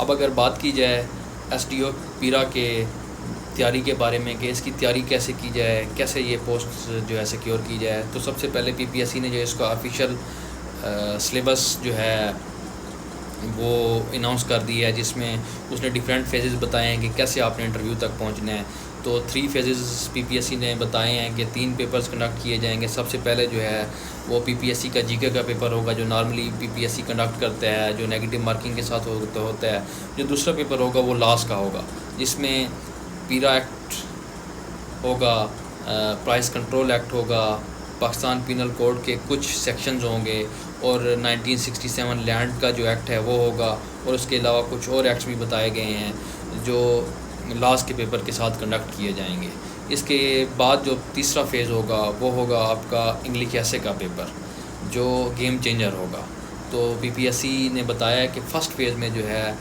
اب اگر بات کی جائے ایس ڈی او پیرا کے تیاری کے بارے میں کہ اس کی تیاری کیسے کی جائے، کیسے یہ پوسٹ جو ہے سیکیور کی جائے، تو سب سے پہلے پی پی ایس سی نے جو اس کا آفیشیل سلیبس جو ہے وہ اناؤنس کر دیا ہے، جس میں اس نے ڈیفرنٹ فیزز بتائے ہیں کہ کیسے آپ نے انٹرویو تک پہنچنا ہے۔ تو 3 فیزز پی پی ایس سی نے بتائے ہیں کہ 3 پیپرز کنڈکٹ کیے جائیں گے۔ سب سے پہلے جو ہے وہ پی پی ایس سی کا جی کے کا پیپر ہوگا، جو نارملی پی پی ایس سی کنڈکٹ کرتا ہے، جو نیگیٹو مارکنگ کے ساتھ ہوتا ہے۔ جو دوسرا پیپر ہوگا وہ لاس کا ہوگا، جس میں پیرا ایکٹ ہوگا، پرائس کنٹرول ایکٹ ہوگا، پاکستان پینل کوڈ کے کچھ سیکشنز ہوں گے، اور 1967 لینڈ کا جو ایکٹ ہے وہ ہوگا، اور اس کے علاوہ کچھ اور ایکٹس بھی بتائے گئے ہیں جو لاس کے پیپر کے ساتھ کنڈکٹ کیے جائیں گے۔ اس کے بعد جو تیسرا فیز ہوگا وہ ہوگا آپ کا انگلش ایسے کا پیپر، جو گیم چینجر ہوگا۔ تو پی پی ایس سی نے بتایا ہے کہ فرسٹ فیز میں جو ہے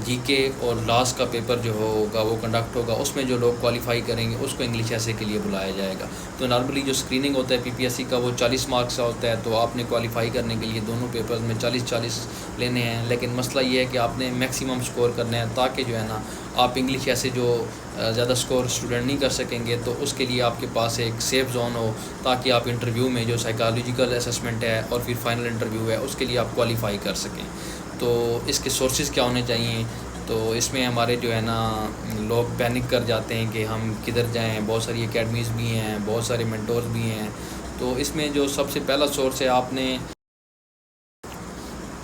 جی کے اور لاس کا پیپر جو ہوگا وہ کنڈکٹ ہوگا، اس میں جو لوگ کوالیفائی کریں گے اس کو انگلش ایسے کے لیے بلایا جائے گا۔ تو نارملی جو اسکریننگ ہوتا ہے پی پی ایس سی کا وہ 40 مارکس کا ہوتا ہے، تو آپ نے کوالیفائی کرنے کے لیے دونوں پیپرز میں 40 لینے ہیں، لیکن مسئلہ یہ ہے کہ آپ نے میکسیمم سکور کرنا ہے، تاکہ جو ہے نا آپ انگلش ایسے جو زیادہ سکور اسٹوڈنٹ نہیں کر سکیں گے، تو اس کے لیے آپ کے پاس ایک سیف زون ہو، تاکہ آپ انٹرویو میں جو سائیکالوجیکل اسسمنٹ ہے اور پھر فائنل انٹرویو ہے اس کے لیے آپ کوالیفائی کر سکیں۔ تو اس کے سورسز کیا ہونے چاہیے؟ تو اس میں ہمارے جو ہے نا لوگ پینک کر جاتے ہیں کہ ہم کدھر جائیں، بہت ساری اکیڈمیز بھی ہیں، بہت سارے مینٹورز بھی ہیں۔ تو اس میں جو سب سے پہلا سورس ہے آپ نے،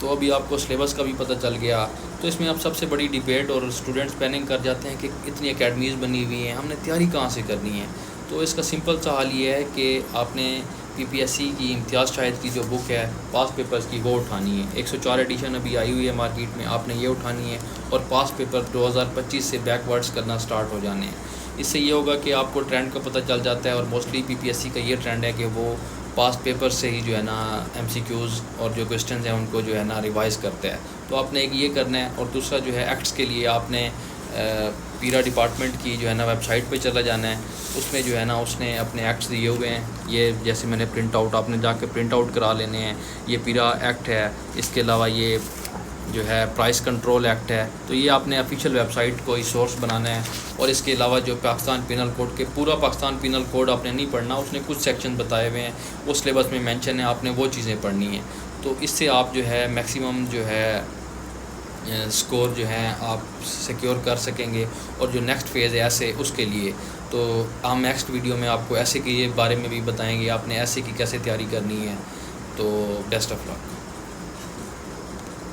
تو ابھی آپ کو سلیبس کا بھی پتہ چل گیا۔ تو اس میں اب سب سے بڑی ڈیبیٹ اور اسٹوڈنٹس پینک کر جاتے ہیں کہ اتنی اکیڈمیز بنی ہوئی ہیں، ہم نے تیاری کہاں سے کرنی ہے؟ تو اس کا سمپل سا حل یہ ہے کہ آپ نے پی پی ایس سی کی امتیاز شاہد کی جو بک ہے پاس پیپرز کی وہ اٹھانی ہے۔ 104 ایڈیشن ابھی آئی ہوئی ہے مارکیٹ میں، آپ نے یہ اٹھانی ہے، اور پاس پیپر 2025 سے بیک ورڈز کرنا سٹارٹ ہو جانے ہیں۔ اس سے یہ ہوگا کہ آپ کو ٹرینڈ کا پتہ چل جاتا ہے، اور موسٹلی پی پی ایس سی کا یہ ٹرینڈ ہے کہ وہ پاس پیپر سے ہی جو ہے نا ایم سی کیوز اور جو کوسچنز ہیں ان کو جو ہے نا ریوائز کرتا ہے۔ تو آپ نے ایک یہ کرنا ہے، اور دوسرا جو ہے ایکٹس کے لیے آپ نے پیرا ڈپارٹمنٹ کی جو ہے نا ویب سائٹ پہ چلا جانا ہے۔ اس میں جو ہے نا اس نے اپنے ایکٹس دیے ہوئے ہیں، یہ جیسے میں نے پرنٹ آؤٹ، آپ نے جا کے پرنٹ آؤٹ کرا لینے ہیں۔ یہ پیرا ایکٹ ہے، اس کے علاوہ یہ جو ہے پرائس کنٹرول ایکٹ ہے۔ تو یہ آپ نے آفیشیل ویب سائٹ کو ہی سورس بنانا ہے، اور اس کے علاوہ جو پاکستان پینل کوڈ کے پورا پاکستان پینل کوڈ آپ نے نہیں پڑھنا، اس نے کچھ سیکشن بتائے ہوئے ہیں، وہ سلیبس میں مینشن ہے، آپ نے وہ چیزیں پڑھنی ہیں۔ تو اس سے آپ جو ہے میکسیمم جو ہے سکور جو ہیں آپ سیکیور کر سکیں گے۔ اور جو نیکسٹ فیز ہے ایسے اس کے لیے، تو ہم نیکسٹ ویڈیو میں آپ کو ایسے کے بارے میں بھی بتائیں گے، آپ نے ایسے کی کیسے تیاری کرنی ہے۔ تو بیسٹ آف لک۔